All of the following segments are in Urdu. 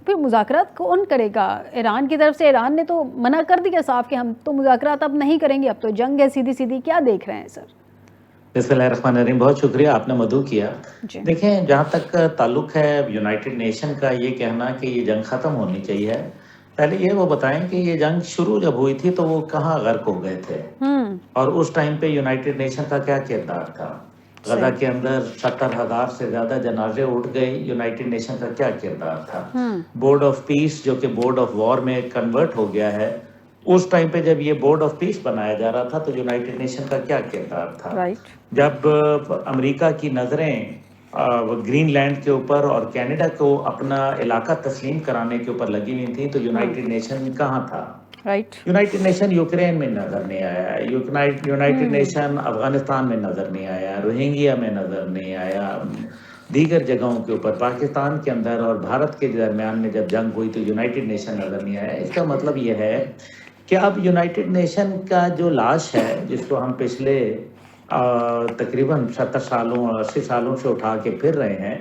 تو پھر مذاکرات کون کرے گا؟ ایران کی طرف سے ایران نے تو منع کر دیا صاف کہ ہم تو مذاکرات اب نہیں کریں گے، اب تو جنگ ہے سیدھی سیدھی. کیا دیکھ رہے ہیں سر؟ بسم اللہ الرحمن الرحیم. بہت شکریہ آپ نے مدعو کیا. جی دیکھیں جہاں تک تعلق ہے یونائٹڈ نیشن کا، یہ کہنا کہ یہ جنگ ختم ہونی چاہیے، پہلے یہ وہ بتائیں کہ یہ جنگ شروع جب ہوئی تھی تو وہ کہاں غرق ہو گئے تھے، اور اس ٹائم پہ یونائٹڈ نیشن کا کیا کردار تھا. غزہ کے اندر 70,000 سے زیادہ جنازے اٹھ گئے، یونائٹڈ نیشن کا کیا کردار تھا. بورڈ آف پیس جو کہ بورڈ آف وار میں کنورٹ ہو گیا ہے، اس ٹائم پہ جب یہ بورڈ آف پیس بنایا جا رہا تھا تو یونائٹڈ نیشن کا کیا کردار تھا. جب امریکہ کی نظریں گرین لینڈ کے اوپر اور کینیڈا کو اپنا علاقہ تسلیم کرانے کے اوپر لگی ہوئی تھیں تو یونائٹڈ نیشن کہاں تھا. یونائٹڈ نیشن یوکرین میں نظر نہیں آیا، یونائٹڈ نیشن افغانستان میں نظر نہیں آیا، روہنگیا میں نظر نہیں آیا، دیگر جگہوں کے اوپر پاکستان کے اندر اور بھارت کے درمیان میں جب جنگ ہوئی تو یونائٹڈ نیشن نظر نہیں آیا. اس کا مطلب یہ ہے کہ اب یونائٹڈ نیشن کا جو لاش ہے، جس کو ہم پچھلے تقریباً 70 سالوں اور 80 سالوں سے اٹھا کے پھر رہے ہیں،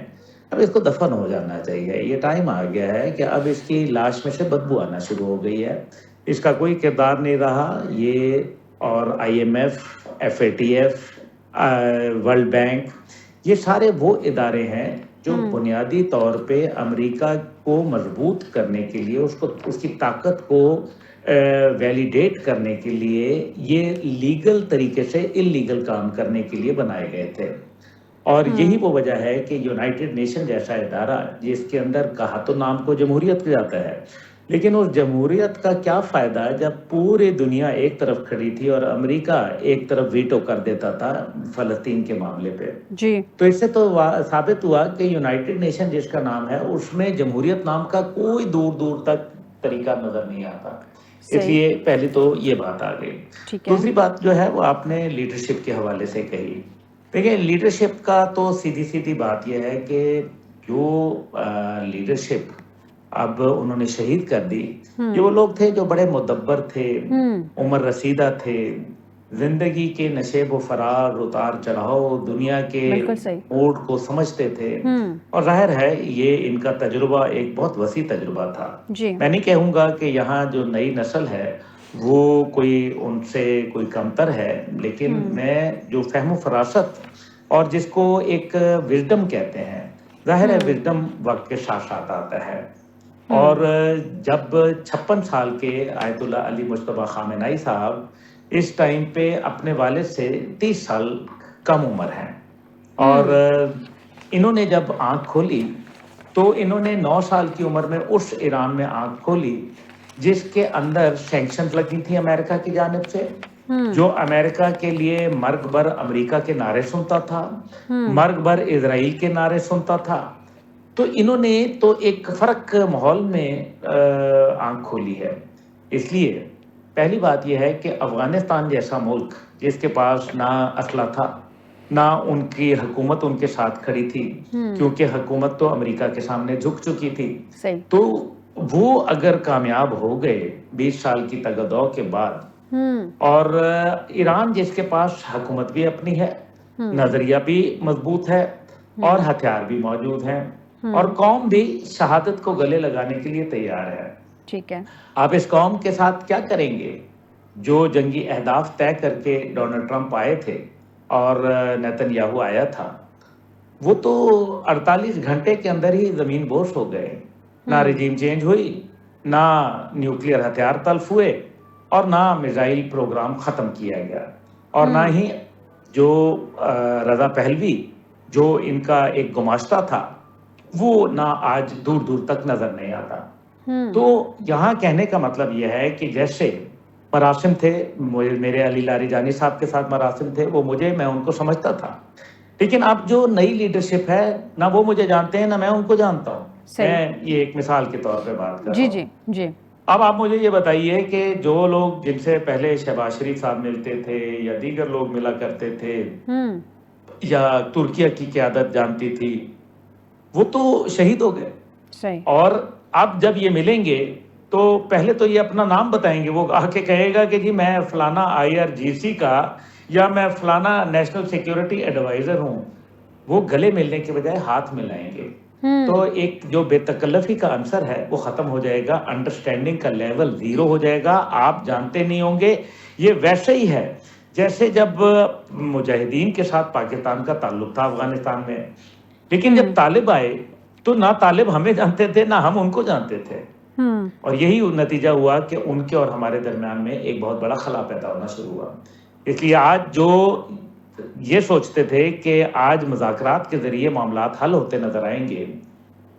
اب اس کو دفن ہو جانا چاہیے. یہ ٹائم آ گیا ہے کہ اب اس کی لاش میں سے بدبو آنا شروع ہو گئی ہے. اس کا کوئی کردار نہیں رہا. یہ اور IMF، FATF، ورلڈ بینک، یہ سارے وہ ادارے ہیں جو بنیادی طور پہ امریکہ کو مضبوط کرنے کے لیے، اس کی طاقت کو ویلیڈیٹ کرنے کے لیے، یہ لیگل طریقے سے اللیگل کام کرنے کے لیے بنائے گئے تھے. اور یہی وہ وجہ ہے کہ یونائٹڈ نیشن جیسا ادارہ جس کے اندر کہا تو نام کو جمہوریت جاتا ہے، لیکن اس جمہوریت کا کیا فائدہ جب پوری دنیا ایک طرف کھڑی تھی اور امریکہ ایک طرف ویٹو کر دیتا تھا فلسطین کے معاملے پہ. تو اس سے تو ثابت ہوا کہ یونائٹڈ نیشن جس کا نام ہے اس میں جمہوریت نام کا کوئی دور دور تک طریقہ نظر نہیں آتا. اس لیے پہلی تو یہ بات آ گئی. دوسری بات جو ہے وہ آپ نے لیڈرشپ کے حوالے سے کہی. دیکھیں لیڈرشپ کا تو سیدھی سیدھی بات یہ ہے کہ جو لیڈرشپ اب انہوں نے شہید کر دی، یہ وہ لوگ تھے جو بڑے مدبر تھے، عمر رسیدہ تھے، زندگی کے نشیب و فرار، اتار چڑھاؤ، دنیا کے موڈ کو سمجھتے تھے. اور ظاہر ہے یہ ان کا تجربہ ایک بہت وسیع تجربہ تھا. میں نہیں کہوں گا کہ یہاں جو نئی نسل ہے وہ کوئی ان سے کوئی کمتر ہے، لیکن میں جو فہم و فراست اور جس کو ایک وزڈم کہتے ہیں، ظاہر ہے وزڈم وقت کے ساتھ ساتھ آتا ہے. اور جب 56 سال کے آیت اللہ علی مجتبیٰ خامنہئی صاحب اس ٹائم پہ اپنے والد سے 30 سال کم عمر ہیں، اور انہوں نے جب آنکھ کھولی تو انہوں نے 9 سال کی عمر میں اس ایران میں آنکھ کھولی جس کے اندر سینکشنز لگی تھی امریکہ کی جانب سے، جو امریکہ کے لیے مرگ بر امریکہ کے نعرے سنتا تھا، مرگ بر اسرائیل کے نعرے سنتا تھا. تو انہوں نے تو ایک فرق ماحول میں آنکھ کھولی ہے. اس لیے پہلی بات یہ ہے کہ افغانستان جیسا ملک جس کے پاس نہ اسلحہ تھا، نہ ان کی حکومت ان کے ساتھ کھڑی تھی، کیونکہ حکومت تو امریکہ کے سامنے جھک چکی تھی، تو وہ اگر کامیاب ہو گئے 20 سال کی تگدو کے بعد، اور ایران جس کے پاس حکومت بھی اپنی ہے، نظریہ بھی مضبوط ہے اور ہتھیار بھی موجود ہیں، اور قوم بھی شہادت کو گلے لگانے کے لیے تیار ہے. ٹھیک ہے، آپ اس قوم کے ساتھ کیا کریں گے؟ جو جنگی اہداف طے کر کے ڈونلڈ ٹرمپ آئے تھے اور نیتن یاہو آیا تھا، وہ تو 48 گھنٹے کے اندر ہی زمین بوس ہو گئے. نہ رجیم چینج ہوئی، نہ نیوکلیئر ہتھیار تلف ہوئے، اور نہ میزائل پروگرام ختم کیا گیا، اور نہ ہی جو رضا پہلوی جو ان کا ایک گماشتہ تھا وہ نہ آج دور دور تک نظر نہیں آتا. تو یہاں کہنے کا مطلب یہ ہے کہ جیسے مراسم تھے، میرے علی لاریجانی صاحب کے ساتھ مراسم تھے، وہ میں ان کو سمجھتا تھا، لیکن اب جو نئی لیڈرشپ ہے نہ وہ مجھے جانتے ہیں نہ میں ان کو جانتا ہوں. میں یہ ایک مثال کے طور پہ بات کر رہا ہوں. جی اب آپ مجھے یہ بتائیے کہ جو لوگ جن سے پہلے شہباز شریف صاحب ملتے تھے یا دیگر لوگ ملا کرتے تھے یا ترکیہ کی قیادت جانتی تھی، وہ تو شہید ہو گئے. اور اب جب یہ ملیں گے تو پہلے تو یہ اپنا نام بتائیں گے. وہ آ کے کہے گا کہ جی میں فلانا IRGC کا یا میں فلانا نیشنل سیکیورٹی ایڈوائزر ہوں. وہ گلے ملنے کے بجائے ہاتھ ملائیں گے. تو ایک جو بے تکلفی کا عنصر ہے وہ ختم ہو جائے گا، انڈرسٹینڈنگ کا لیول 0 ہو جائے گا. آپ جانتے نہیں ہوں گے، یہ ویسے ہی ہے جیسے جب مجاہدین کے ساتھ پاکستان کا تعلق تھا افغانستان میں، لیکن جب طالب آئے تو نہ طالب ہمیں جانتے تھے نہ ہم ان کو جانتے تھے، اور یہی نتیجہ ہوا کہ ان کے اور ہمارے درمیان میں ایک بہت بڑا خلا پیدا ہونا شروع ہوا. اس لیے آج جو یہ سوچتے تھے کہ آج مذاکرات کے ذریعے معاملات حل ہوتے نظر آئیں گے،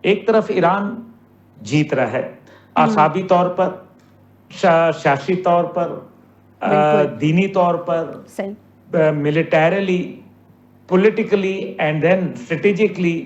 ایک طرف ایران جیت رہا ہے اعصابی طور پر، سیاسی طور پر، دینی طور پر، militarily, politically and then strategically.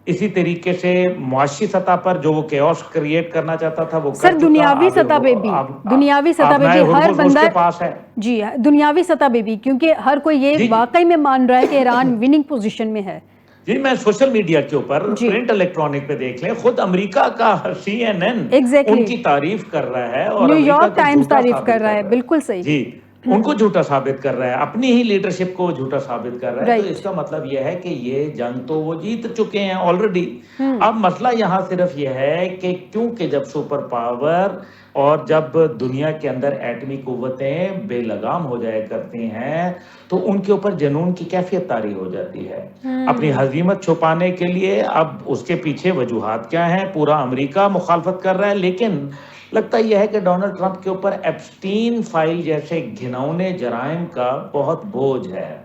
اسی طریقے سے معاشی سطح پر جو وہ کیوس کریٹ کرنا چاہتا تھا وہ کر چکا. دنیاوی سطح پہ بھی، دنیاوی سطح پہ بھی ہر بندہ کے پاس ہے. جی دنیاوی سطح پہ بھی، کیونکہ ہر کوئی یہ واقعی میں مان رہا ہے کہ ایران وننگ پوزیشن میں ہے. جی میں سوشل میڈیا کے اوپر پرنٹ الیکٹرانک پہ دیکھ لیں، خود امریکہ کا CNN ان کی تعریف کر رہا ہے اور نیو یارک ٹائمز تعریف کر رہا ہے. بالکل صحیح. جی ان کو جھوٹا ثابت کر رہا ہے، اپنی ہی لیڈرشپ کو جھوٹا ثابت کر رہا ہے. تو اس کا مطلب یہ ہے کہ یہ جنگ تو وہ جیت چکے ہیں آلریڈی. اب مسئلہ یہاں صرف یہ ہے کہ کیونکہ جب سپر پاور اور جب دنیا کے اندر ایٹمی قوتیں بے لگام ہو جایا کرتی ہیں تو ان کے اوپر جنون کی کیفیت طاری ہو جاتی ہے. اپنی ہزیمت چھپانے کے لیے اب اس کے پیچھے وجوہات کیا ہیں؟ پورا امریکہ مخالفت کر رہا ہے، لیکن لگتا یہ ہے کہ ڈونلڈ ٹرمپ کے اوپر ایپسٹین فائل جیسے گھناؤنے جرائم کا بہت بوجھ ہے.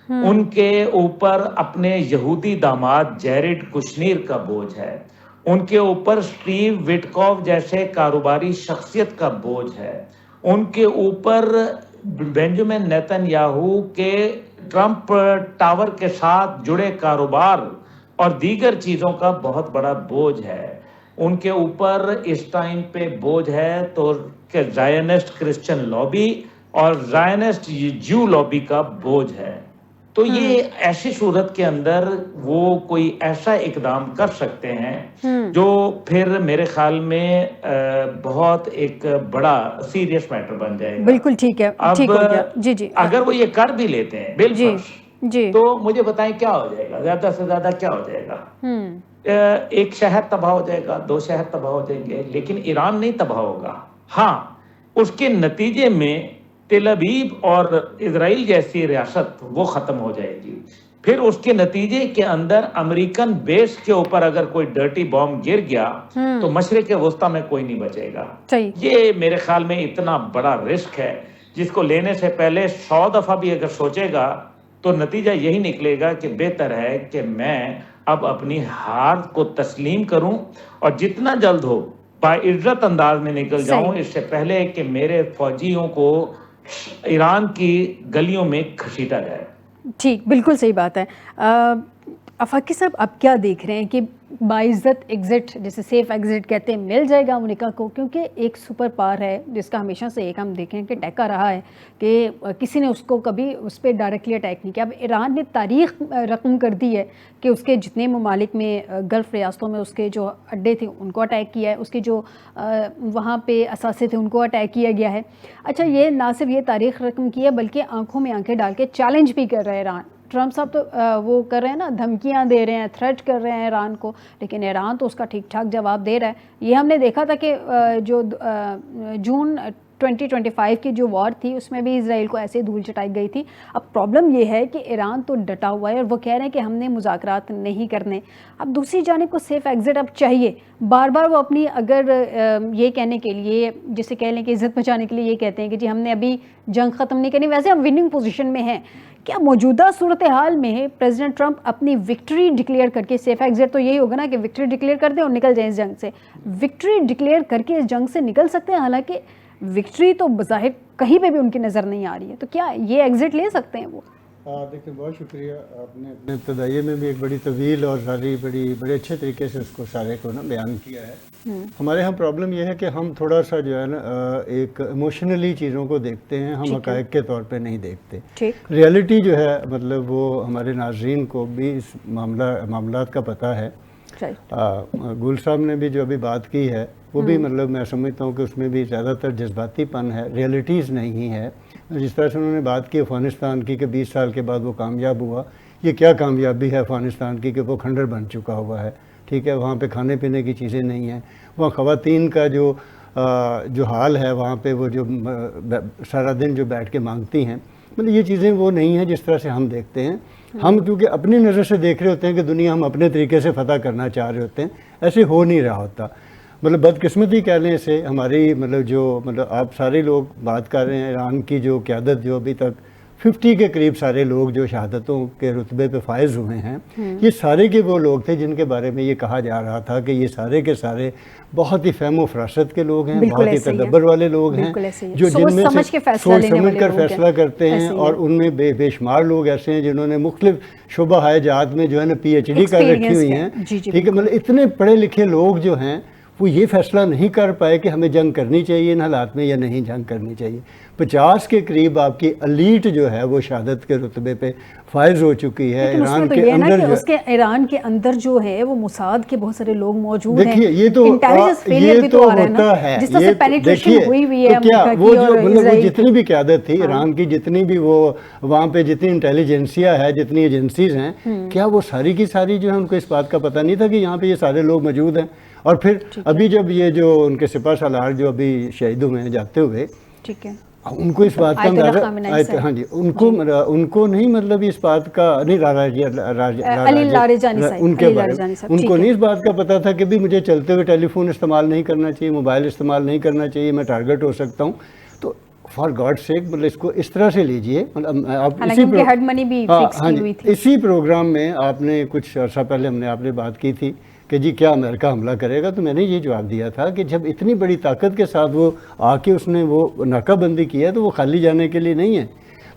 ان کے اوپر اپنے یہودی داماد جیرڈ کشنیر کا بوجھ ہے. ان کے اوپر سٹیو وٹکوف جیسے کاروباری شخصیت کا بوجھ ہے. ان کے اوپر بینجامن نیتن یاہو کے ٹرمپ ٹاور کے ساتھ جڑے کاروبار اور دیگر چیزوں کا بہت بڑا بوجھ ہے. ان کے اوپر اس ٹائم پہ بوجھ ہے تو کہ زائنسٹ کرسچن لابی اور زائنسٹ جو لابی کا بوجھ ہے. تو یہ ایسی صورت کے اندر وہ کوئی ایسا اقدام کر سکتے ہیں جو پھر میرے خیال میں بہت ایک بڑا سیریس میٹر بن جائے گا. بالکل ٹھیک ہے. اب جی اگر وہ یہ کر بھی لیتے ہیں بالفرض تو مجھے بتائیں کیا ہو جائے گا؟ زیادہ سے زیادہ کیا ہو جائے گا؟ ایک شہر تباہ ہو جائے گا، 2 شہر تباہ ہو جائیں گے، لیکن ایران نہیں تباہ ہوگا. ہاں اس کے نتیجے میں تل ابیب اور اسرائیل جیسی ریاست وہ ختم ہو جائے گی. پھر اس کے نتیجے کے اندر امریکن بیس کے اوپر اگر کوئی ڈرٹی بام گر گیا تو مشرق وسطی میں کوئی نہیں بچے گا. یہ میرے خیال میں اتنا بڑا رسک ہے جس کو لینے سے پہلے 100 دفعہ بھی اگر سوچے گا تو نتیجہ یہی نکلے گا کہ بہتر ہے کہ میں اب اپنی ہار کو تسلیم کروں اور جتنا جلد ہو باعزت انداز میں نکل جاؤں، اس سے پہلے کہ میرے فوجیوں کو ایران کی گلیوں میں گھسیٹا جائے. ٹھیک، بالکل صحیح بات ہے. افاقی صاحب آپ کیا دیکھ رہے ہیں کہ باعزت ایگزٹ، جیسے سیف ایگزٹ کہتے ہیں، مل جائے گا امریکہ کو؟ کیونکہ ایک سپر پاور ہے جس کا ہمیشہ سے ایک ہم دیکھیں کہ ٹیکا رہا ہے کہ کسی نے اس کو کبھی اس پہ ڈائریکٹلی اٹیک نہیں کیا. اب ایران نے تاریخ رقم کر دی ہے کہ اس کے جتنے ممالک میں گلف ریاستوں میں اس کے جو اڈے تھے ان کو اٹیک کیا ہے، اس کے جو وہاں پہ اثاثے تھے ان کو اٹیک کیا گیا ہے. اچھا یہ نہ صرف یہ تاریخ رقم کی ہے بلکہ آنکھوں میں آنکھیں ڈال کے چیلنج بھی کر رہے ہیں ایران. ٹرمپ صاحب تو وہ کر رہے ہیں نا، دھمکیاں دے رہے ہیں، تھریٹ کر رہے ہیں ایران کو، لیکن ایران تو اس کا ٹھیک ٹھاک جواب دے رہا ہے. یہ ہم نے دیکھا تھا کہ جو جون 2025 کی جو وار تھی اس میں بھی اسرائیل کو ایسے دھول چٹائی گئی تھی. اب پرابلم یہ ہے کہ ایران تو ڈٹا ہوا ہے اور وہ کہہ رہے ہیں کہ ہم نے مذاکرات نہیں کرنے. اب دوسری جانب کو سیف ایگزٹ اب چاہیے. بار بار وہ اپنی اگر یہ کہنے کے لیے، جسے کہہ لیں کہ عزت بچانے کے لیے یہ کہتے ہیں کہ جی ہم نے ابھی جنگ ختم نہیں کرنی، ویسے ہم وننگ پوزیشن میں ہیں. کیا موجودہ صورتحال میں پریزیڈنٹ ٹرمپ اپنی وکٹری ڈکلیئر کر کے، سیف ایگزٹ تو یہی ہوگا نا کہ وکٹری ڈکلیئر کر دیں اور نکل جائیں اس جنگ سے، وکٹری ڈکلیئر کر کے اس جنگ سے نکل سکتے ہیں؟ حالانکہ وکٹری تو بظاہر کہیں پہ بھی ان کی نظر نہیں آ رہی ہے. تو کیا یہ ایگزٹ لے سکتے ہیں وہ؟ دیکھیں بہت شکریہ، آپ نے اپنے ابتدائیے میں بھی ایک بڑی طویل اور ساری بڑے اچھے طریقے سے اس کو سارے کو نا بیان کیا ہے. ہمارے ہاں پرابلم یہ ہے کہ ہم تھوڑا سا جو ہے نا ایک ایموشنلی چیزوں کو دیکھتے ہیں، ہم حقائق کے طور پہ نہیں دیکھتے. ریئلٹی جو ہے مطلب وہ ہمارے ناظرین کو بھی اس معاملات کا پتہ ہے. گل صاحب نے بھی جو ابھی بات کی ہے وہ بھی مطلب میں سمجھتا ہوں کہ اس میں بھی زیادہ تر جذباتی پن ہے، ریئلٹیز نہیں ہے. جس طرح سے انہوں نے بات کی افغانستان کی کہ 20 سال کے بعد وہ کامیاب ہوا، یہ کیا کامیابی ہے افغانستان کی کہ وہ کھنڈر بن چکا ہوا ہے. ٹھیک ہے، وہاں پہ کھانے پینے کی چیزیں نہیں ہیں، وہاں خواتین کا جو حال ہے وہاں پہ، وہ جو سارا دن جو بیٹھ کے مانگتی ہیں، مطلب یہ چیزیں وہ نہیں ہیں جس طرح سے ہم دیکھتے ہیں. ہم کیونکہ اپنی نظر سے دیکھ رہے ہوتے ہیں کہ دنیا ہم اپنے طریقے سے فتح کرنا چاہ رہے ہوتے ہیں، ایسے ہو نہیں رہا ہوتا. مطلب بدقسمتی کہہ لیں اسے، ہماری مطلب آپ سارے لوگ بات کر رہے ہیں ایران کی جو قیادت جو ابھی تک 50 کے قریب سارے لوگ جو شہادتوں کے رتبے پہ فائز ہوئے ہیں، یہ سارے کے وہ لوگ تھے جن کے بارے میں یہ کہا جا رہا تھا کہ یہ سارے کے سارے بہت ہی فہم و فراست کے لوگ ہیں، بہت ہی تدبر والے لوگ ہیں، جو جن میں سے سوچ سمجھ کر فیصلہ کرتے ہیں. اور ان میں بے شمار لوگ ایسے ہیں جنہوں نے مختلف شعبہ حیات میں جو ہے نا PhD کر رکھی ہوئی ہیں. ٹھیک ہے، مطلب اتنے پڑھے لکھے لوگ جو ہیں وہ یہ فیصلہ نہیں کر پائے کہ ہمیں جنگ کرنی چاہیے ان حالات میں یا نہیں جنگ کرنی چاہیے. 50 کے قریب آپ کی الیٹ جو ہے وہ شہادت کے رتبے پہ فائز ہو چکی ہے. ایران کے اندر ایران کے اندر جو ہے وہ موساد کے بہت سارے لوگ موجود ہیں. دیکھیے یہ تو ہوتا ہے، جس طرح سے پینیٹریشن ہوئی ہوئی ہے وہ جو مطلب وہ جتنی بھی قیادت تھی ایران کی، جتنی بھی وہ وہاں پہ جتنی انٹیلیجنسیا ہے، جتنی ایجنسیز ہیں، کیا وہ ساری کی ساری جو ہے ان کو اس بات کا پتہ نہیں تھا کہ یہاں پہ یہ سارے لوگ موجود ہیں؟ اور پھر ابھی جب یہ جو ان کے سپہ سالار جو ابھی شہید ہوئے ہیں جاتے ہوئے، ٹھیک ہے، ان کو اس بات کا اندازہ، ہاں جی، ان کو نہیں مطلب اس بات کا نہیں، ان کے بارے میں ان کو نہیں اس بات کا پتہ تھا کہ بھی مجھے چلتے ہوئے ٹیلی فون استعمال نہیں کرنا چاہیے، موبائل استعمال نہیں کرنا چاہیے، میں ٹارگٹ ہو سکتا ہوں. تو فار گاڈ سیک مطلب اس کو اس طرح سے لیجئے. آپ اسی پروگرام میں آپ نے کچھ عرصہ پہلے آپ نے بات کی تھی کہ جی کیا امریکہ حملہ کرے گا، تو میں نے یہ جواب دیا تھا کہ جب اتنی بڑی طاقت کے ساتھ وہ آ کے اس نے وہ ناکہ بندی کیا ہے تو وہ خالی جانے کے لیے نہیں ہے.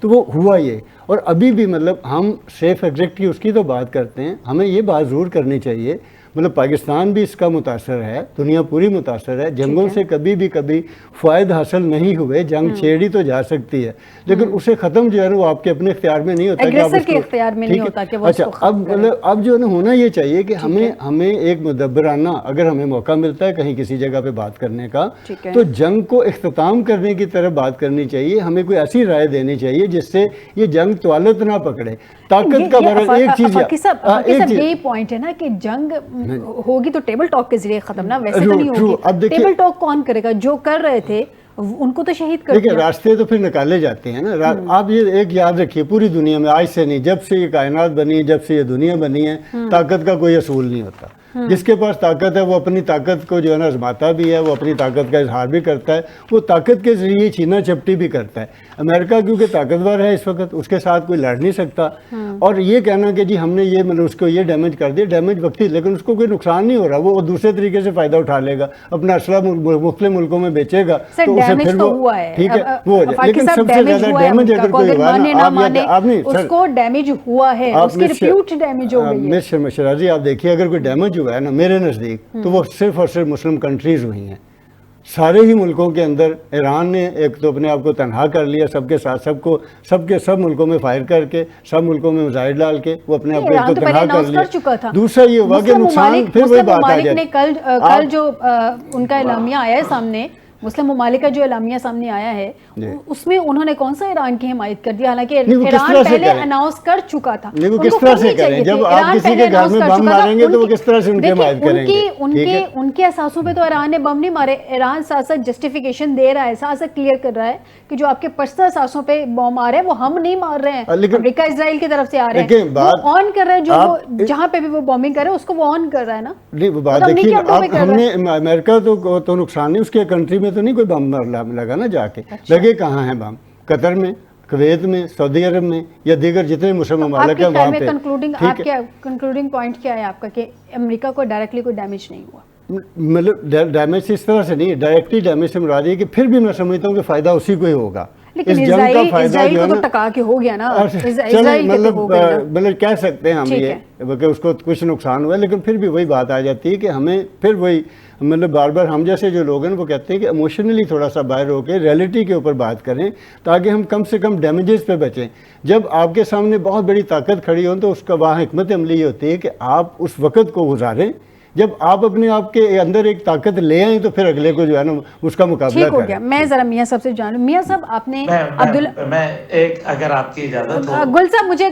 تو وہ ہوا یہ. اور ابھی بھی مطلب ہم سیف ایگزٹ کی اس کی تو بات کرتے ہیں، ہمیں یہ بات ضرور کرنی چاہیے، مطلب پاکستان بھی اس کا متاثر ہے، دنیا پوری متاثر ہے. جنگوں سے کبھی فائد حاصل نہیں ہوئے، جنگ چھیڑی تو جا سکتی ہے لیکن اسے ختم جو ہے وہ آپ کے اپنے اختیار میں نہیں ہوتا کہ آپ اس کو اختیار میں نہیں ہوتا کہ وہ اچھا اب جو ہے نا ہونا یہ چاہیے کہ ہمیں ایک مدبرانہ اگر ہمیں موقع ملتا ہے کہیں کسی جگہ پہ بات کرنے کا تو جنگ کو اختتام کرنے کی طرف بات کرنی چاہیے. ہمیں کوئی ایسی رائے دینی چاہیے جس سے یہ جنگ طوالت نہ پکڑے. طاقت کا بڑا ایک چیز یہی پوائنٹ ہے نا کہ جنگ ہوگی تو ٹیبل ٹاک کے ذریعے ختم، نہ ویسے تو نہیں ہوگی. ٹیبل ٹاک کون کرے گا؟ جو کر رہے تھے ان کو تو شہید کر دیا. راستے تو پھر نکالے جاتے ہیں نا. آپ یہ ایک یاد رکھیے، پوری دنیا میں آج سے نہیں، جب سے یہ کائنات بنی ہے، جب سے یہ دنیا بنی ہے، طاقت کا کوئی اصول نہیں ہوتا. جس کے پاس طاقت ہے وہ اپنی طاقت کو جو ہے نا آزماتا بھی ہے، وہ اپنی طاقت کا اظہار بھی کرتا ہے، وہ طاقت کے ذریعے چھینا چپٹی بھی کرتا ہے. امریکہ کیونکہ طاقتور ہے اس وقت، اس کے ساتھ کوئی لڑ نہیں سکتا. اور یہ کہنا کہ جی ہم نے یہ مطلب اس کو یہ ڈیمیج کر دیا، ڈیمیج وقتی، لیکن اس کو کوئی نقصان نہیں ہو رہا، وہ دوسرے طریقے سے فائدہ اٹھا لے گا، اپنا اسلحہ مختلف ملکوں میں بیچے گا تو اسے پھر وہ ٹھیک ہے وہ ہو جائے. لیکن سب سے زیادہ ڈیمیج اگر کوئی ہوا نا، آپ نہیں اس کو ڈیمیج ہوا ہے، اس کی ریپیوٹ ڈیمیج ہو گئی ہے. مس شرازی آپ دیکھیے اگر کوئی ڈیمیج ہوا ہے نا میرے نزدیک تو وہ صرف اور صرف مسلم کنٹریز ہوئی ہیں. سارے ہی ملکوں کے اندر ایران نے ایک تو اپنے آپ کو تنہا کر لیا سب کے ساتھ، سب ملکوں میں فائر کر کے، سب ملکوں میں میزائل ڈال کے وہ اپنے آپ کو ایک تو تنہا کر لیا. دوسرا یہ ہوا کہ نقصان پھر وہی بات آ جائے. کل جو ان کا اعلامیہ آیا ہے سامنے، مسلم ممالک کا جو اعلامیہ سامنے آیا ہے اس میں انہوں نے کون سا ایران کی حمایت کر دیا، حالانکہ ایران پہلے اناؤنس کر چکا تھا. وہ کس طرح سے کریں؟ جب آپ کسی کے گھر میں بم ماریں گے تو وہ کس طرح سے ان کی حمایت کریں گے؟ ان کے اثاثوں پہ تو ایران نے بم نہیں مارے. ایران ساتھ ساتھ جسٹیفیکیشن دے رہا ہے، ساتھ ساتھ کلیئر کر رہا ہے کہ جو آپ کے پرسنل اثاثوں پہ بم آ رہے ہیں وہ ہم نہیں مار رہے ہیں، امریکہ اسرائیل کی طرف سے آ رہے ہیں. وہ آن کر رہے ہیں، جو جہاں پہ بھی وہ بومبنگ کر رہے ہیں اس کو وہ آن کر رہا ہے نا. نہیں وہ بات دیکھیے، اب ہم نے امریکہ تو نقصان نہیں، اس کے کنٹری میں تو نہیں کوئی بم لگا نا جا کے. لگے کہاں ہیں بم؟ قطر میں، کویت میں، سعودی عرب میں یا دیگر جتنے مسلم ممالک ہیں وہاں پہ. آپ کیا کنکلوڈنگ پوائنٹ کیا ہے آپ کا کہ امریکہ کو ڈائریکٹلی کوئی ڈیمیج نہیں ہوا؟ مطلب ڈیمیج اس طرح سے نہیں، ڈائریکٹلی ڈیمیج سے مراد یہ کہ پھر بھی میں سمجھتا ہوں کہ فائدہ اسی کو ہی ہوگا. لیکن اسرائیل کو تو ٹکا کے ہو گیا نا، مطلب کہہ سکتے ہیں ہم یہ کہ اس کو کچھ نقصان ہوا، لیکن پھر بھی وہی بات آ جاتی ہے کہ ہمیں پھر وہی مطلب بار بار ہم جیسے جو لوگ ہیں وہ کہتے ہیں کہ ایموشنلی تھوڑا سا باہر ہو کے ریئلٹی کے اوپر بات کریں تاکہ ہم کم سے کم ڈیمیجز پہ بچیں. جب آپ کے سامنے بہت بڑی طاقت کھڑی ہو تو اس کا وہاں حکمت عملی یہ ہوتی ہے کہ آپ اس وقت کو گزاریں جب آپ اپنے آپ کے اندر ایک طاقت لے آئیں تو پھر اگلے کو جو ہے نا اس کا مقابلہ ٹھیک ہو گیا. میں ذرا میاں صاحب سے جانوں. میاں صاحب آپ نے میں ایک اگر آپ کی اجازت ہو گل صاحب مجھے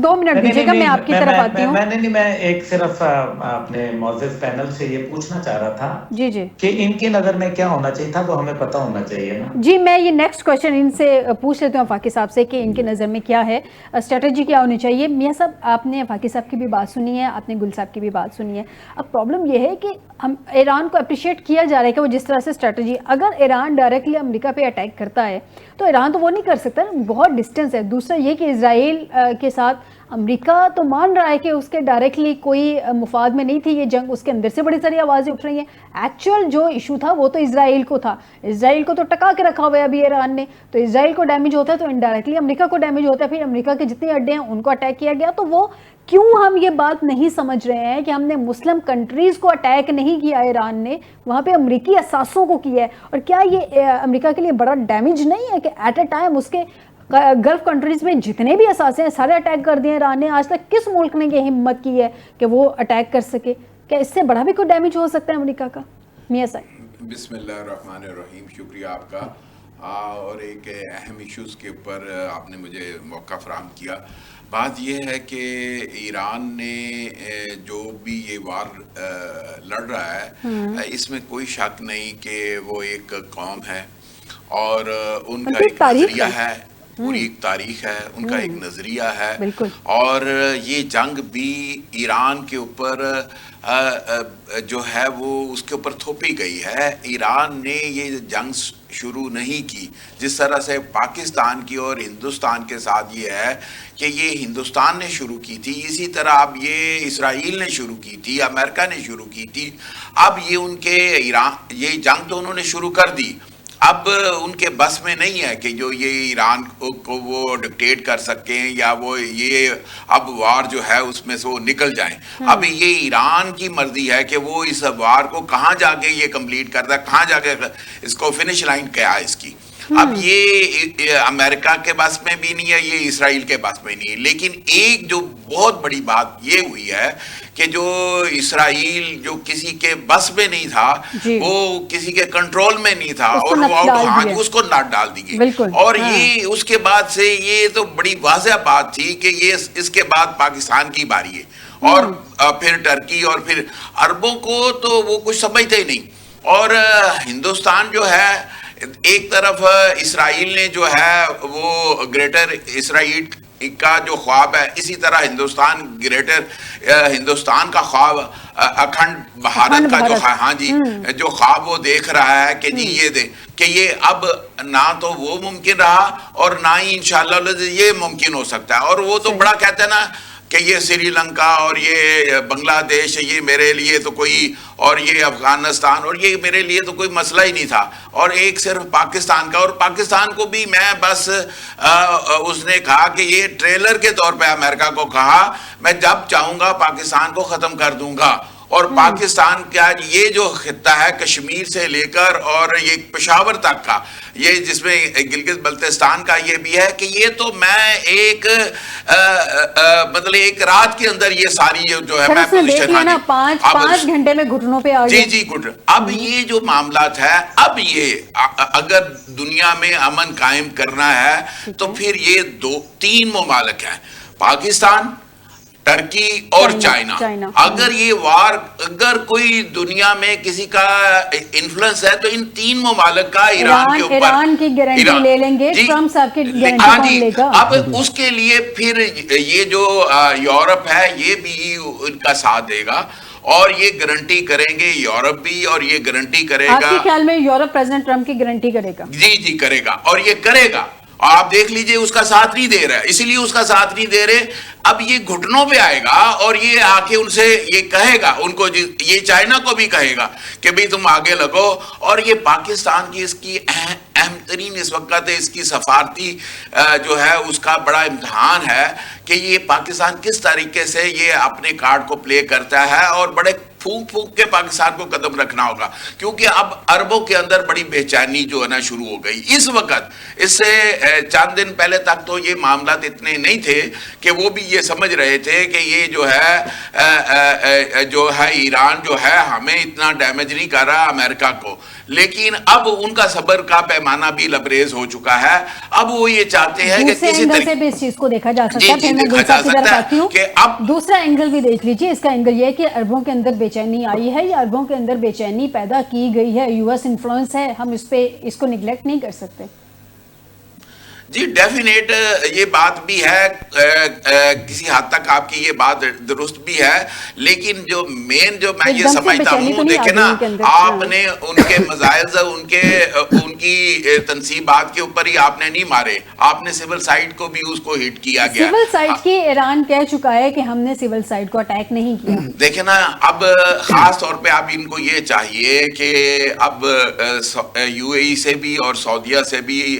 2 منٹ دیجیے گا, میں آپ کی طرف آتی ہوں. میں ایک صرف اپنے معزز پینل سے یہ پوچھنا چاہ رہا تھا جی جی کہ ان کی نظر میں کیا ہونا چاہیے تھا, وہ ہمیں پتہ ہونا چاہیے نا. جی میں یہ نیکسٹ کویشچن ان سے پوچھ لیتی ہوں فاقی صاحب سے کہ ان کے نظر میں کیا ہے اسٹریٹجی, کیا ہونی چاہیے. میاں صاحب آپ نے فاقی صاحب کی بھی بات سنی ہے, آپ نے گل صاحب کی بھی بات سنی ہے. اب پرابلم یہ ہے کہ ہم ایران کو اپریشیٹ کیا جا رہا ہے کہ وہ جس طرح سے اسٹریٹجی, اگر ایران ڈائریکٹلی امریکہ پہ اٹیک کرتا ہے تو ایران تو وہ نہیں کر سکتا, بہت ڈسٹینس ہے. دوسرا یہ کہ اسرائیل کے ساتھ امریکہ تو مان رہا ہے کہ اس کے ڈائریکٹلی کوئی مفاد میں نہیں تھی یہ جنگ, اس کے اندر سے بڑی ساری آوازیں اٹھ رہی ہیں. ایکچوئل جو ایشو تھا وہ تو اسرائیل کو تھا, اسرائیل کو تو ٹکا کے رکھا ہوا ہے ابھی ایران نے, تو اسرائیل کو ڈیمیج ہوتا ہے تو انڈائریکٹلی امریکہ کو ڈیمیج ہوتا ہے. پھر امریکہ کے جتنے اڈے ہیں ان کو اٹیک کیا گیا, تو وہ کیوں ہم یہ بات نہیں سمجھ رہے ہیں کہ ہم نے مسلم کنٹریز کو اٹیک نہیں کیا ایران نے, وہاں پہ امریکی اثاثوں کو کیا ہے. اور کیا یہ امریکہ کے لیے بڑا ڈیمیج نہیں ہے کہ ایٹ اے ٹائم اس کے گلف کنٹریز میں جتنے بھی اثاثے ہیں سارے اٹیک کر دیے ایران نے؟ آج تک کس ملک نے یہ ہمت کی ہے کہ وہ اٹیک کر سکے؟ کیا اس سے بڑا بھی کوئی ڈیمیج ہو سکتا ہے امریکہ کا؟ میاں صاحب. بسم اللہ الرحمن الرحیم. شکریہ آپ کا, اور ایک اہم ایشوز کے اوپر آپ نے مجھے موقع فراہم کیا. بات یہ ہے کہ ایران نے جو بھی یہ وار لڑ رہا ہے اس میں کوئی شک نہیں کہ وہ ایک قوم ہے اور ان کا ایک نظریہ ہے, پوری ایک تاریخ ہے, ان کا ایک نظریہ ہے. اور یہ جنگ بھی ایران کے اوپر جو ہے وہ اس کے اوپر تھوپی گئی ہے. ایران نے یہ جنگ شروع نہیں کی جس طرح سے پاکستان کی اور ہندوستان کے ساتھ یہ ہے کہ یہ ہندوستان نے شروع کی تھی, اسی طرح اب یہ اسرائیل نے شروع کی تھی, امریکہ نے شروع کی تھی. اب یہ ان کے ایران یہ جنگ تو انہوں نے شروع کر دی, اب ان کے بس میں نہیں ہے کہ جو یہ ایران کو وہ ڈکٹیٹ کر سکیں یا وہ یہ اب وار جو ہے اس میں سے وہ نکل جائیں. اب یہ ایران کی مرضی ہے کہ وہ اس وار کو کہاں جا کے یہ کمپلیٹ کرتا ہے, کہاں جا کے اس کو فنش لائن کیا ہے اس کی. اب یہ امریکہ کے بس میں بھی نہیں ہے, یہ اسرائیل کے بس میں نہیں ہے. لیکن ایک جو بہت بڑی بات یہ ہوئی ہے کہ جو اسرائیل جو کسی کے بس میں نہیں تھا وہ کسی کے کنٹرول میں نہیں تھا اور وہ اس کو ناٹ ڈال دی گئی. اور یہ اس کے بعد سے یہ تو بڑی واضح بات تھی کہ یہ اس کے بعد پاکستان کی باری ہے, اور پھر ٹرکی اور پھر عربوں کو تو وہ کچھ سمجھتے ہی نہیں. اور ہندوستان جو ہے ایک طرف اسرائیل نے جو ہے وہ گریٹر اسرائیل کا جو خواب ہے, اسی طرح ہندوستان گریٹر ہندوستان کا خواب اکھنڈ بھارت کا جو ہاں جی جو خواب وہ دیکھ رہا ہے کہ جی یہ دے کہ یہ اب نہ تو وہ ممکن رہا اور نہ ہی انشاءاللہ یہ ممکن ہو سکتا ہے. اور وہ تو بڑا کہتے ہیں نا کہ یہ سری لنکا اور یہ بنگلہ دیش یہ میرے لیے تو کوئی, اور یہ افغانستان اور یہ میرے لیے تو کوئی مسئلہ ہی نہیں تھا, اور ایک صرف پاکستان کا. اور پاکستان کو بھی میں بس اس نے کہا کہ یہ ٹریلر کے طور پہ امریکہ کو کہا میں جب چاہوں گا پاکستان کو ختم کر دوں گا. اور پاکستان کا یہ جو خطہ ہے کشمیر سے لے کر اور یہ پشاور تک کا, یہ جس میں گلگت بلتستان کا یہ بھی ہے کہ یہ تو میں ایک مطلب ایک رات کے اندر یہ ساری جو ہے میں پوزیشن 5 گھنٹے میں گھٹنوں پہ آ گیا. جی گھٹن. اب یہ جو معاملات ہے, اب یہ اگر دنیا میں امن قائم کرنا ہے تو پھر یہ 2-3 ممالک ہیں, پاکستان, ٹرکی اور چائنا. اگر یہ وار اگر کوئی دنیا میں کسی کا انفلوئنس ہے تو ان 3 ممالک کا ایران کے اوپر. ایران کی گارنٹی لے لیں گے, ٹرمپ صاحب کی گارنٹی کون لے گا؟ اب اس کے لیے پھر یہ جو یورپ ہے یہ بھی ان کا ساتھ دے گا, اور یہ گارنٹی کریں گے یورپ بھی, اور یہ گارنٹی کرے گا. آپ کے خیال میں یورپ پریزیڈنٹ ٹرمپ کی گارنٹی کرے گا؟ جی کرے گا, اور یہ کرے گا. آپ دیکھ لیجئے اس کا ساتھ نہیں دے رہا ہے, اسی لیے اس کا ساتھ نہیں دے رہے. اب یہ گھٹنوں پہ آئے گا اور یہ آ کے ان سے یہ کہے گا, ان کو یہ چائنا کو بھی کہے گا کہ بھئی تم آگے لگو. اور یہ پاکستان کی اس کی اہم ترین اس وقت اس کی سفارتی جو ہے اس کا بڑا امتحان ہے کہ یہ پاکستان کس طریقے سے یہ اپنے کارڈ کو پلے کرتا ہے, اور بڑے پھونک پھونک کے پاکستان کو قدم رکھنا ہوگا, کیونکہ اب عربوں کے اندر بڑی بے چینی جو ہے نا شروع ہو گئی اس وقت. اس سے چند دن پہلے تک تو یہ معاملات اتنے نہیں تھے کہ وہ بھی یہ سمجھ رہے تھے کہ یہ جو ہے ایران جو ہے ہمیں اتنا ڈیمیج نہیں کر رہا امریکہ کو, لیکن اب ان کا صبر کا پیمانہ بھی لبریز ہو چکا ہے. اب وہ یہ چاہتے ہیں کہ کسی طریقے سے بھی اس چیز کو دیکھا جا سکتا ہے کہ اب دوسرا اینگل بھی دیکھ لیجیے. اس کا اینگل یہ ہے کہ عربوں کے اندر بے چینی آئی ہے یا عربوں کے اندر بے چینی پیدا کی گئی ہے, یو ایس انفلوئنس ہے, ہم اس کو نگلیکٹ نہیں کر سکتے. جی ڈیفینیٹ یہ بات بھی ہے, کسی حد تک آپ کی یہ بات درست بھی ہے, لیکن جو مین جو میں یہ سمجھتا ہوں, دیکھیں نا آپ نے ان کے مزائل ان کی تنصیبات کے اوپر ہی آپ نے نہیں مارے, آپ نے سول سائٹ کو بھی اس کو ہٹ کیا گیا. سول سائٹ کی ایران کہہ چکا ہے کہ ہم نے سول سائٹ کو اٹیک نہیں کیا. دیکھیں نا اب خاص طور پہ اب ان کو یہ چاہیے کہ اب یو اے ای سے بھی اور سعودیہ سے بھی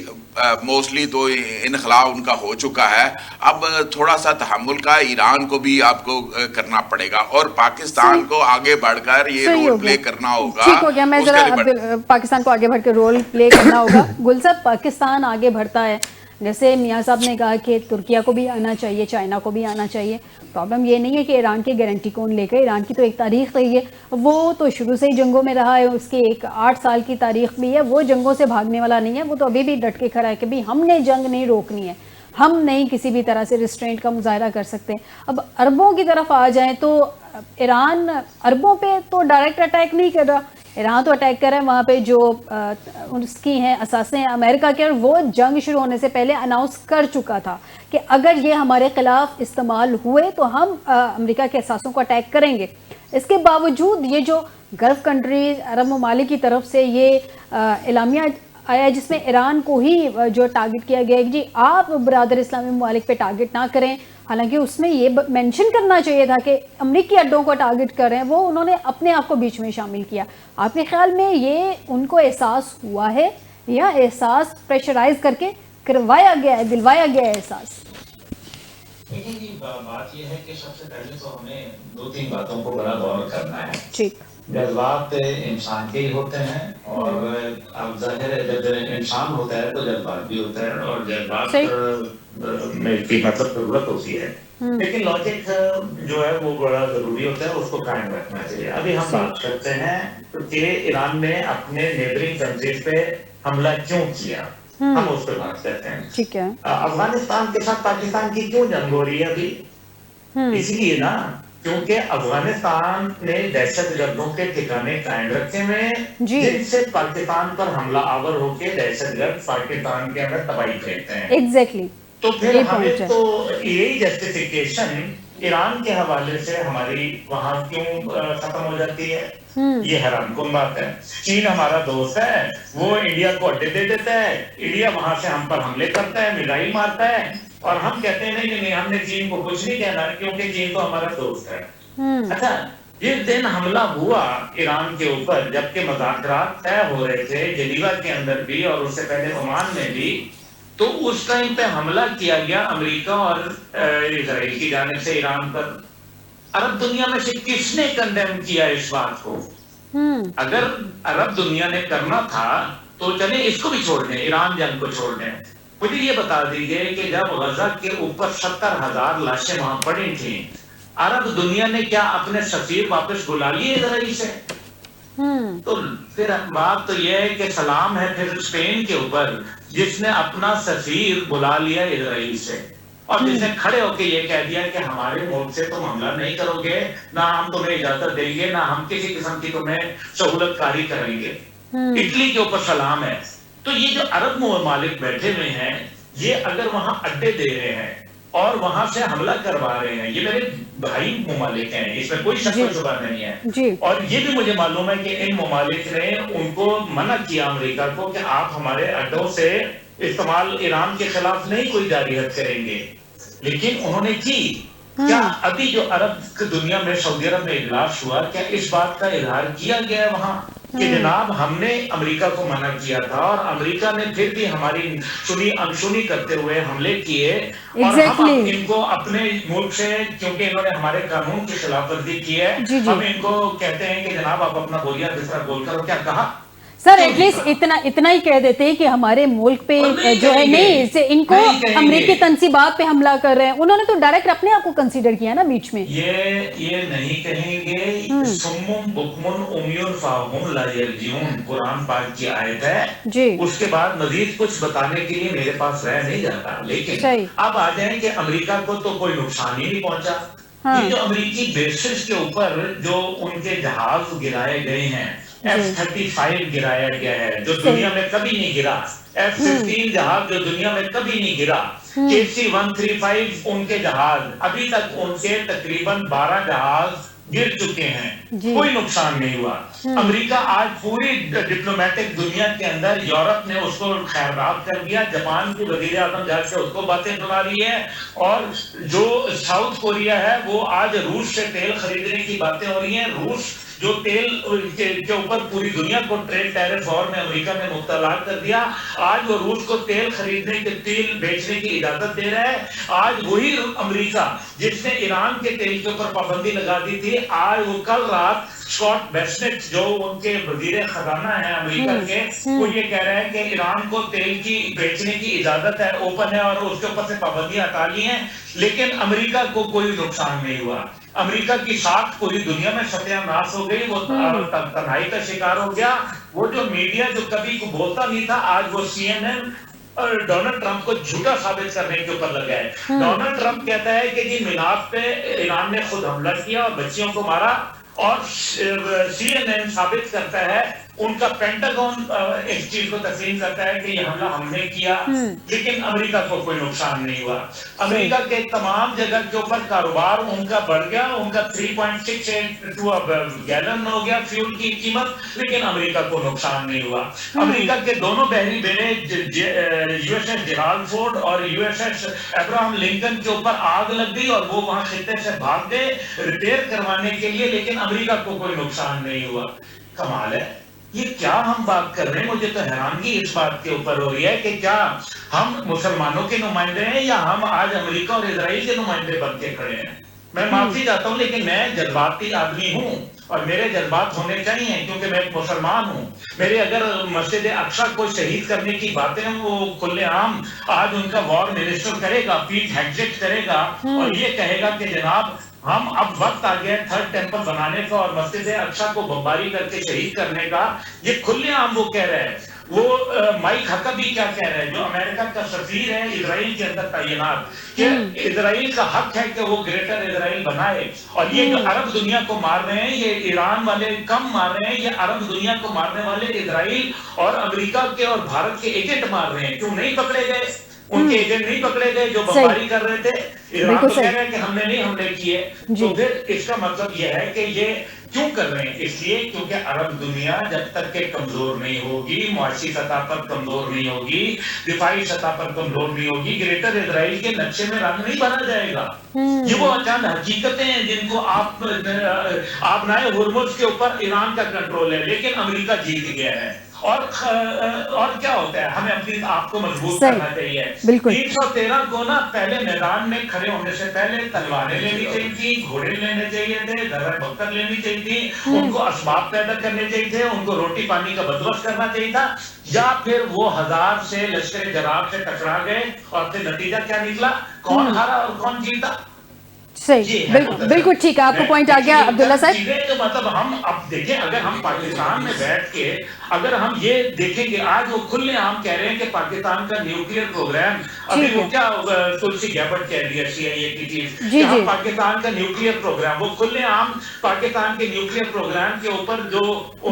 موسٹلی تو انخلاء ان کا ہو چکا ہے, اب تھوڑا سا تحمل کا ایران کو بھی آپ کو کرنا پڑے گا اور پاکستان کو آگے بڑھ کر یہ رول پلے کرنا ہوگا. ٹھیک ہو گیا, میں ذرا پاکستان کو آگے بڑھ کے رول پلے کرنا ہوگا. گل صاحب, پاکستان آگے بڑھتا ہے, جیسے میاں صاحب نے کہا کہ ترکیہ کو بھی آنا چاہیے, چائنا کو بھی آنا چاہیے. پرابلم یہ نہیں ہے کہ ایران کی گارنٹی کون لے کر, ایران کی تو ایک تاریخ رہی ہے, وہ تو شروع سے ہی جنگوں میں رہا ہے, اس کی ایک 8 سال کی تاریخ بھی ہے, وہ جنگوں سے بھاگنے والا نہیں ہے, وہ تو ابھی بھی ڈٹ کے کھڑا ہے کہ بھی ہم نے جنگ نہیں روکنی ہے, ہم نہیں کسی بھی طرح سے ریسٹرینٹ کا مظاہرہ کر سکتے. اب عربوں کی طرف آ جائیں تو ایران عربوں پہ تو ڈائریکٹ اٹیک نہیں کر رہا, ایران تو اٹیک کر رہا ہے وہاں پہ جو اس کی ہیں اساسیں امریکہ کے, اور وہ جنگ شروع ہونے سے پہلے اناؤنس کر چکا تھا کہ اگر یہ ہمارے خلاف استعمال ہوئے تو ہم امریکہ کے اساسوں کو اٹیک کریں گے. اس کے باوجود یہ جو گلف کنٹریز عرب ممالک کی طرف سے یہ اعلامیہ آیا جس میں ایران کو ہی جو ٹارگٹ کیا گیا ہے کہ جی آپ برادر اسلامی ممالک پہ ٹارگٹ نہ کریں, حالانکہ اس میں یہ مینشن کرنا چاہیے تھا کہ امریکی اڈوں کو ٹارگٹ کریں, وہ انہوں نے اپنے آپ کو بیچ میں شامل کیا. آپ کے خیال میں یہ ان کو احساس ہوا ہے یا احساس پریشرائز کر کے کروایا گیا ہے, دلوایا گیا ہے احساس؟ دیکھیں جی, بات یہ ہے کہ سب سے پہلے تو ہمیں 2-3 باتوں کو بڑا غور کرنا ہے. ٹھیک, جذبات انسان کے ہی ہوتے ہیں, اور اب ظاہر ہے جب انسان ہوتا ہے تو جذبات بھی ہوتا ہے, اور جذبات کی مطلب ضرورت ہوتی ہے, لیکن لاجک جو ہے وہ بڑا ضروری ہوتا ہے, اس کو قائم رکھنا چاہیے. ابھی ہم بات کرتے ہیں کہ ایران نے اپنے نیبرنگ کنٹریز پہ حملہ کیوں کیا, ہم اس پہ بات کرتے ہیں. ٹھیک ہے, افغانستان کے ساتھ پاکستان کی کیوں جنگ ہو رہی ہے ابھی؟ اس لیے نا کیونکہ افغانستان نے دہشت گردوں کے ٹھکانے قائم رکھے ہوئے جن سے پاکستان پر حملہ آور ہو کے دہشت گرد پاکستان کے اندر تباہی پھیلتے ہیں. ایگزیکٹلی. تو پھر ہمیں تو یہی جسٹیفیکیشن ایران کے حوالے سے ہماری وہاں کیوں ختم ہو جاتی ہے, یہ حیران کن بات ہے. چین ہمارا دوست ہے, وہ انڈیا کو اڈے دے دیتا ہے, انڈیا وہاں سے ہم پر حملے کرتا ہے, میزائل مارتا ہے, اور ہم کہتے ہیں نہیں ہم نے چین کو کچھ نہیں کہنا کیونکہ چین تو ہمارا دوست ہے. اچھا, جس دن حملہ ہوا ایران کے اوپر, جبکہ مذاکرات طے ہو رہے تھے جنیوا کے اندر بھی اور اس سے پہلے عمان میں بھی, تو اس ٹائم پہ حملہ کیا گیا امریکہ اور اسرائیل کی جانب سے ایران پر. عرب دنیا میں سے کس نے کنڈیم کیا اس بات کو؟ اگر عرب دنیا نے کرنا تھا تو چلیں اس کو بھی چھوڑ دیں, ایران جنگ کو چھوڑ دیں. مجھے یہ بتا دیجئے کہ جب غزہ کے اوپر 70,000 لاشیں وہاں پڑی تھیں, عرب دنیا نے کیا اپنے سفیر واپس بلا لیے اسرائیل سے؟ تو پھر بات تو یہ ہے کہ سلام ہے پھر اسپین کے اوپر جس نے اپنا سفیر بلا لیا اسرائیل سے, اور جس نے کھڑے ہو کے یہ کہہ دیا کہ ہمارے ملک سے تم حملہ نہیں کرو گے, نہ ہم تمہیں اجازت دیں گے, نہ ہم کسی قسم کی تمہیں سہولت کاری کریں گے. اٹلی کے اوپر سلام ہے. تو یہ جو عرب ممالک بیٹھے ہوئے ہیں, یہ اگر وہاں اڈے دے رہے ہیں اور وہاں سے حملہ کروا رہے ہیں, یہ میرے بھائی ممالک ہیں, اس میں کوئی شک و شبہ نہیں ہے. اور یہ بھی مجھے معلوم ہے کہ ان ممالک نے ان کو منع کیا امریکہ کو کہ آپ ہمارے اڈوں سے استعمال ایران کے خلاف نہیں کوئی جارحیت کریں گے, لیکن انہوں نے کی. کیا ابھی جو عرب دنیا میں سعودی عرب میں اجلاس ہوا, کیا اس بات کا اظہار کیا گیا ہے وہاں کہ جناب ہم نے امریکہ کو منع کیا تھا اور امریکہ نے پھر بھی ہماری سنی انسنی کرتے ہوئے حملے کیے اور ہم ان کو اپنے ملک سے، کیونکہ انہوں نے ہمارے قانون کی خلاف ورزی کی ہے، ہم ان کو کہتے ہیں کہ جناب آپ اپنا بولیا دوسرا بول کرو. کیا کہا سر؟ ایٹ لیسٹ اتنا ہی کہہ دیتے کہ ہمارے ملک پہ جو ہے نہیں، ان کو امریکی تنصیبات پہ حملہ کر رہے ہیں. انہوں نے تو ڈائریکٹ اپنے آپ کو کنسیڈر کیا نا بیچ میں. یہ نہیں کہیں گے. سمم بکمن امیون فاہم لا یرجعون قرآن پاک کی آیت ہے. اس کے بعد مزید کچھ بتانے کے لیے میرے پاس رہ نہیں جاتا. لیکن اب آ جائیں کہ امریکہ کو تو کوئی نقصان ہی نہیں پہنچا. یہ جو امریکی بیسز کے اوپر جو ان کے جہاز گرائے گئے ہیں، F-35 گرایا گیا ہے جو دنیا میں کبھی نہیں گرا، F-15 جہاز جو دنیا میں کبھی نہیں گرا، KC-135 ان کے جہاز، ابھی تک ان کے تقریباً 12 جہاز گر چکے ہیں، کوئی نقصان نہیں ہوا. امریکہ آج پوری ڈپلومیٹک دنیا کے اندر، یورپ نے اس کو خیرات کر دیا، جاپان کی وزیر اعظم جا کے اس کو باتیں سنا رہی ہے، اور جو ساؤتھ کوریا ہے وہ آج روس سے تیل خریدنے کی باتیں ہو رہی ہیں. روس جو تیل کے اوپر پوری دنیا کو ٹریڈ ٹیرف وار میں امریکہ نے مبتلا کر دیا، آج وہ روس کو تیل خریدنے کے، تیل بیچنے کی اجازت دے رہا ہے. آج وہی امریکہ جس نے ایران کے تیل کے اوپر پابندی لگا دی تھی، آج وہ کل رات اسکاٹ بیسنٹ جو ان کے وزیر خزانہ ہیں امریکہ کے، وہ یہ کہہ رہے ہیں کہ ایران کو تیل کی بیچنے کی اجازت ہے، اوپن ہے، اور اس کے اوپر سے پابندیاں ہٹا لی ہیں. لیکن امریکہ کو کوئی نقصان نہیں ہوا. امریکہ کی ساکھ پوری دنیا میں ستیہ ناش ہو گئی، وہ تنہائی کا شکار ہو گیا. وہ جو میڈیا جو کبھی کو بولتا نہیں تھا، آج وہ CNN اور ڈونلڈ ٹرمپ کو جھوٹا ثابت کرنے کے اوپر لگا ہے. ڈونلڈ ٹرمپ کہتا ہے کہ جی میلاد پہ ایران نے خود حملہ کیا اور بچیوں کو مارا، اور CNN ثابت کرتا ہے، ان کا پینٹاگون اس چیز کو تسلیم کرتا ہے کہ یہ حملہ ہم نے کیا، لیکن امریکہ کو کوئی نقصان نہیں ہوا. امریکہ کے تمام جگہ کے اوپر کاروبار ان کا بڑھ گیا، ان کا 3.68 گیلن ہو گیا فیول کی قیمت، لیکن امریکہ کو نقصان نہیں ہوا. امریکہ کے دونوں بحری بیڑے USS جیرالڈ فورڈ اور USS ابراہم لنکن کے اوپر آگ لگ گئی اور وہ وہاں خطے سے بھاگ گئے ریپیئر کروانے کے لیے، لیکن امریکہ کو کوئی نقصان نہیں ہوا. کمال ہے. یہ کیا ہم بات کر رہے ہیں؟ مجھے تو حیرانگی اس بات کے اوپر ہو رہی ہے کہ کیا ہم مسلمانوں کے نمائندے ہیں یا ہم آج امریکہ اور اسرائیل کے نمائندے بن کے کھڑے ہیں. میں معافی چاہتا ہوں، لیکن میں جذباتی آدمی ہوں اور میرے جذبات ہونے چاہیے کیونکہ میں ایک مسلمان ہوں. میرے اگر مسجد اقصی کو شہید کرنے کی باتیں وہ کھلے عام آج ان کا وار منسٹر کرے گا، پیٹ ہیگزٹ کرے گا اور یہ کہے گا کہ جناب ہم اب وقت آ گیا تھرڈ ٹیمپل بنانے کا اور مسجد اقصی کو بمباری کر کے شہید کرنے کا، یہ کھلے عام وہ کہہ رہے ہیں. وہ مائک ہکبی کیا کہہ رہے ہیں جو امریکہ کا سفیر ہے اسرائیل کے اندر تعینات، کہ اسرائیل کا حق ہے کہ وہ گریٹر اسرائیل بنائے. اور یہ جو عرب دنیا کو مار رہے ہیں، یہ ایران والے کم مار رہے ہیں، یہ عرب دنیا کو مارنے والے اسرائیل اور امریکہ کے اور بھارت کے ایجنٹ مار رہے ہیں. کیوں نہیں پکڑے گئے؟ ان کے ایجنٹ نہیں پکڑے گئے جو بمباری کر رہے تھے. ایران تو کہہ رہے ہیں کہ ہم نے نہیں حملے کیے. تو پھر اس کا مطلب یہ ہے کہ یہ کیوں کر رہے ہیں؟ اس لیے کیونکہ عرب دنیا جب تک کہ کمزور نہیں ہوگی، معاشی سطح پر کمزور نہیں ہوگی، دفاعی سطح پر کمزور نہیں ہوگی، گریٹر اسرائیل کے نقشے میں رنگ نہیں بنا جائے گا. یہ وہ چند حقیقتیں ہیں جن کو آپ نائے ہرمز کے اوپر ایران کا کنٹرول ہے، لیکن امریکہ جیت گیا ہے. اور کیا ہوتا ہے؟ ہمیں اپنی آپ کو مضبوط کرنا چاہیے. 313 کو نا پہلے میدان میں کھڑے ہونے سے پہلے تلواریں لینی چاہیے تھی، گھوڑے لینے چاہیے تھے، درر بکر لینی چاہیے تھی، ان کو اسباب پیدا کرنے چاہیے تھے، ان کو روٹی پانی کا بندوبست کرنا چاہیے تھا. یا پھر وہ 1000 سے لشکر جراب سے ٹکرا گئے اور پھر نتیجہ کیا نکلا؟ کون ہارا اور کون جیتا؟ صحیح، بالکل ٹھیک ہے. آپ کو پوائنٹ آ گیا عبداللہ صاحب. مطلب ہم اب دیکھیں، اگر ہم پاکستان میں بیٹھ کے اگر ہم یہ دیکھیں کہ آج وہ کھلے عام کہہ رہے ہیں کہ پاکستان کا نیوکلیئر پروگرام، ابھی وہ کیا تلسی گیبٹ کہہ رہی ہے CIA کی چیز کہ ہم پاکستان کا نیوکلیئر پروگرام، وہ کھلے عام پاکستان کے نیوکلیئر پروگرام کے اوپر جو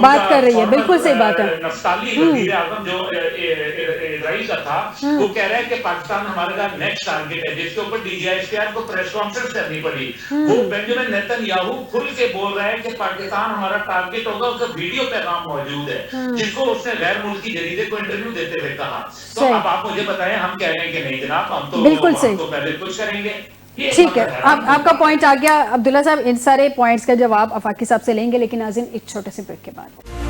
بات کر رہی ہے. بالکل صحیح بات ہے. نفتالی وزیر اعظم جو اسرائیل کا تھا، وہ کہہ رہا ہے کہ پاکستان ہمارا نیکسٹ ٹارگیٹ ہے، جس کے اوپر DGISPR کو پریس کانفرنس کرنی پڑی. وہ بنجامن نیتن یاہو کھل کے بول رہا ہے کہ پاکستان ہمارا ٹارگیٹ ہوگا. اس کا ویڈیو پیغام موجود ہے جس کو اس نے غیر ملکی جریدے کو انٹرویو دیتے ہوئے کہا. تو اب آپ مجھے بتائیں ہم کہہ رہے ہیں کہ نہیں جناب ہم تو پہلے کچھ کریں گے. ٹھیک ہے، آپ کا پوائنٹ آ گیا عبداللہ صاحب. ان سارے پوائنٹس کا جواب آفاقی صاحب سے لیں گے، لیکن ناظرین ایک چھوٹے سے بریک کے بعد.